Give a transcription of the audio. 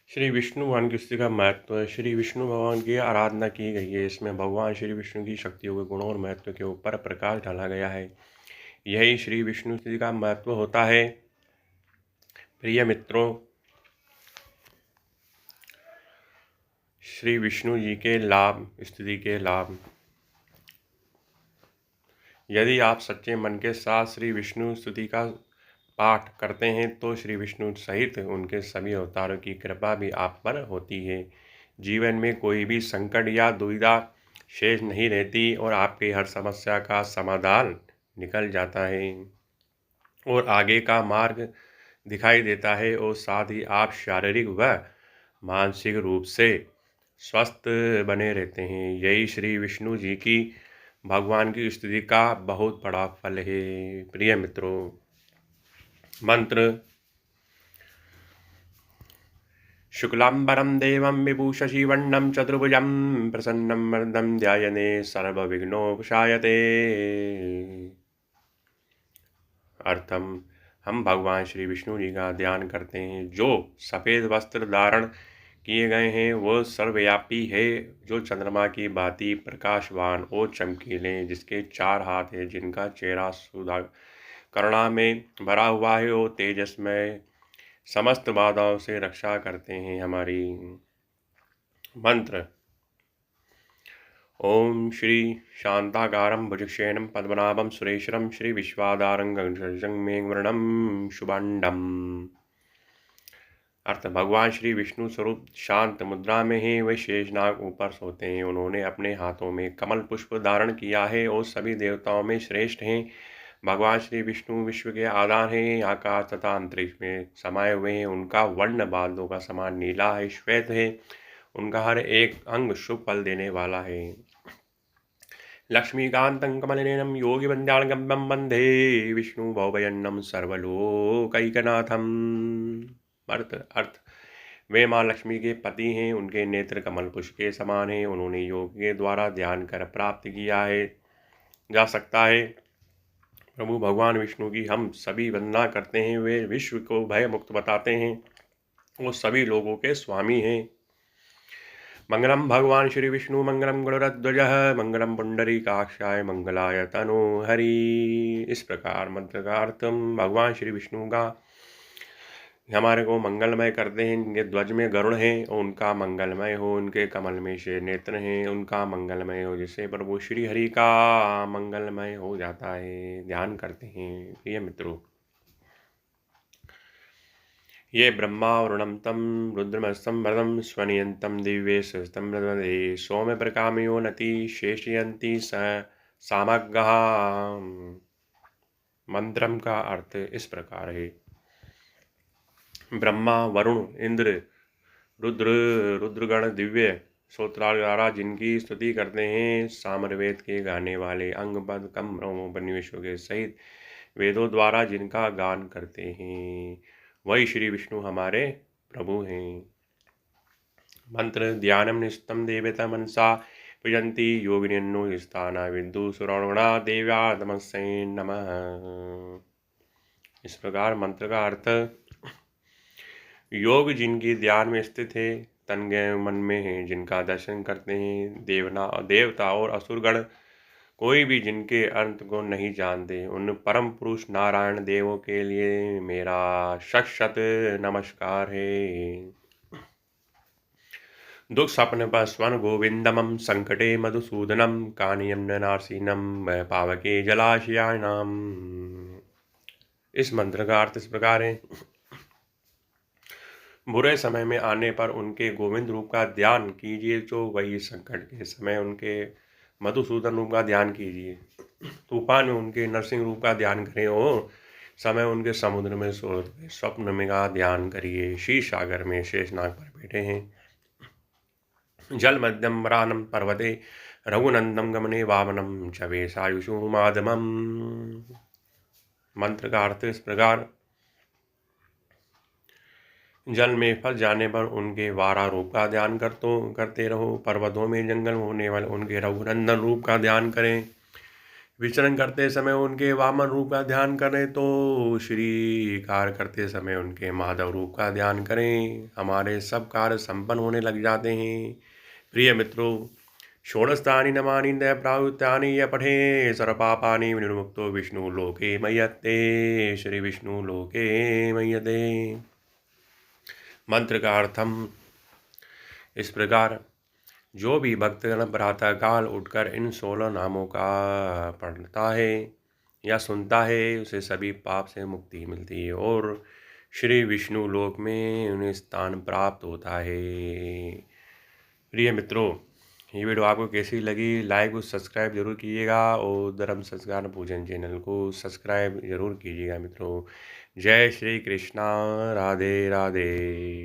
श्री विष्णु भगवान की स्तुति का महत्व है। श्री विष्णु भगवान की आराधना की गई है। इसमें भगवान श्री विष्णु की शक्तियों के गुणों और महत्व के ऊपर प्रकाश डाला गया है। यही श्री विष्णु स्तुति का महत्व होता है। प्रिय मित्रों, श्री विष्णु जी के लाभ, स्तुति के लाभ। यदि आप सच्चे मन के साथ श्री विष्णु स्तुति का पाठ करते हैं तो श्री विष्णु सहित उनके सभी अवतारों की कृपा भी आप पर होती है। जीवन में कोई भी संकट या दुविधा शेष नहीं रहती और आपकी हर समस्या का समाधान निकल जाता है और आगे का मार्ग दिखाई देता है और साथ ही आप शारीरिक व मानसिक रूप से स्वस्थ बने रहते हैं। यही श्री विष्णु जी की भगवान की स्तुति का बहुत बड़ा फल है। प्रिय मित्रों, मंत्र। शुक्लांबरं देवं विभूषिवर्णं चतुर्भुजं प्रसन्नं वरदं ध्यायते सर्वविघ्नोपशायते। अर्थम, हम भगवान श्री विष्णु जी का ध्यान करते हैं। जो सफ़ेद वस्त्र धारण किए गए हैं वो सर्वव्यापी है, जो चंद्रमा की भांति प्रकाशवान और चमकीले, जिसके 4 हाथ हैं, जिनका चेहरा सुधा करुणा में भरा हुआ है और तेजस्मय समस्त बाधाओं से रक्षा करते हैं हमारी। मंत्र। ओम श्री शांताकारं भुजगशयनं पद्मनाभं सुरेशं श्री विश्वाधारं गगनसदृशं मेघवर्णं शुभांडम्। अर्थ, भगवान श्री विष्णु स्वरूप शांत मुद्रा में है। वे शेषनाग ऊपर सोते हैं। उन्होंने अपने हाथों में कमल पुष्प धारण किया है और सभी देवताओं में श्रेष्ठ हैं। भगवान श्री विष्णु विश्व के आधार हैं। आकाश तथा अंतरिक्ष में समाये हुए हैं। उनका वर्ण बादलों का समान नीला है, श्वेत है। उनका हर एक अंग शुभ फल देने वाला है। लक्ष्मीकांतं कमलनयनं योगी वन्द्याङ्गं वन्दे विष्णु भवभयहरणं सर्वलोकैकनाथम्। अर्थ, वे माँ लक्ष्मी के पति हैं। उनके नेत्र कमल पुष्प के समान हैं। उन्होंने योग के द्वारा ध्यान कर प्राप्त किया है जा सकता है। प्रभु भगवान विष्णु की हम सभी वंदना करते हैं। वे विश्व को भय मुक्त बताते हैं। वो सभी लोगों के स्वामी हैं। मंगलम भगवान श्री विष्णु मंगलम गरुड़ध्वजः मंगलम पुंडरीकाक्षाय मंगलाय तनो हरि। इस प्रकार मंत्र का अर्थ, भगवान श्री विष्णु का हमारे को मंगलमय करते हैं। इनके ध्वज में गरुड़ हैं और उनका मंगलमय हो, उनके कमल में शेर नेत्र हैं, उनका मंगलमय हो, जिससे प्रभु श्री हरि का मंगलमय हो जाता है। ध्यान करते हैं। प्रिय मित्रों, ये ब्रह्मा वरुणं तं रुद्रमस्तं वरदं स्वनियन्तं दिव्ये सहस्तं वदे सौम्य प्रकामयो नति शेषयन्ति स सामग्गः। मंत्रम का अर्थ इस प्रकार है। ब्रह्मा, वरुण, इंद्र, रुद्र, रुद्रगण दिव्य स्तोत्राल द्वारा जिनकी स्तुति करते हैं, सामवेद के गाने वाले अंग पद कम ब्रह्मोपनिवेशों के सहित वेदों द्वारा जिनका गान करते हैं, वही श्री विष्णु हमारे प्रभु हैं। मंत्र। ध्यानम निस्तम देवता मनसा पूजन्ति योगिन्यो स्थाना विदु सुरगुणा देव्यादमस्यै नमः। इस प्रकार मंत्र का अर्थ, योग जिनकी ध्यान में स्थित है, तन्मय मन में है, जिनका दर्शन करते हैं देवता और असुरगण, कोई भी जिनके अंत को नहीं जानते, उन परम पुरुष नारायण देवों के लिए मेरा शत नमस्कार है। दुख स्वप्न पर स्वन गोविंदमं संकटे मधुसूदनम कानियम नारसीनम पावके जलाशयानाम। इस मंत्र का अर्थ इस प्रकार है। बुरे समय में आने पर उनके गोविंद रूप का ध्यान कीजिए, जो वही संकट के समय उनके मधुसूदन रूप का ध्यान कीजिए। तूफान में उनके नरसिंह रूप का ध्यान करें और समय उनके समुद्र में सोते स्वप्न में का ध्यान करिए। शीश सागर में शेषनाग पर बैठे हैं। जल मध्यम वरानम पर्वते रघुनंदम गमने वामनम चवे सायुषु माधमम। मंत्र का अर्थ इस प्रकार, जल में फंस जाने पर उनके वारा रूप का ध्यान करते रहो। पर्वतों में जंगल होने वाले उनके रघुनंदन रूप का ध्यान करें। विचरण करते समय उनके वामन रूप का ध्यान करें तो श्री कार्य करते समय उनके माधव रूप का ध्यान करें, हमारे सब कार्य संपन्न होने लग जाते हैं। प्रिय मित्रों, षोडशतानि नमानि प्राहुत्यानि य पठे सर्वपापानि विनिर्मुक्तो विष्णु लोके मय्यते। श्री विष्णु लोके मय्यते मंत्र का अर्थम इस प्रकार, जो भी भक्तगण प्रातः काल उठकर इन 16 नामों का पढ़ता है या सुनता है, उसे सभी पाप से मुक्ति मिलती है और श्री विष्णु लोक में उन्हें स्थान प्राप्त होता है। प्रिय मित्रों, ये वीडियो आपको कैसी लगी, लाइक और सब्सक्राइब जरूर कीजिएगा और धर्म संस्कार पूजन चैनल को सब्सक्राइब जरूर कीजिएगा मित्रों। जय श्री कृष्णा, राधे राधे।